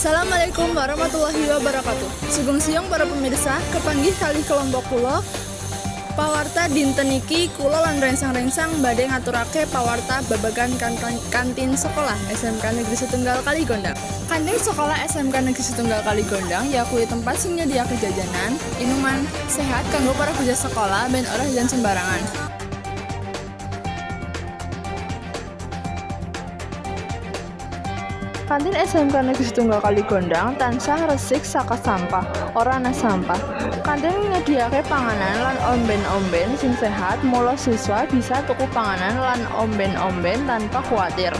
Assalamualaikum warahmatullahi wabarakatuh. Sugeng siang para pemirsa, kepanggih kali kelompok kula pawarta dinten iki kula lan rengsang-rengsang badhe ngaturake pawarta babagan kantin sekolah SMK Negeri Setunggal Kaligondang. Kantin sekolah SMK Negeri Setunggal Kaligondang yakuwi tempat sing nyediake jajanan, minuman sehat kanggo para bocah sekolah ben ora jajan sembarangan. Kantin SMK Negeri Setunggal Kaligondang tansah resik saka sampah, ora ana sampah. Kantin nyediake panganan lan omben-omben sing sehat, mula siswa bisa tuku panganan lan omben-omben tanpa khawatir.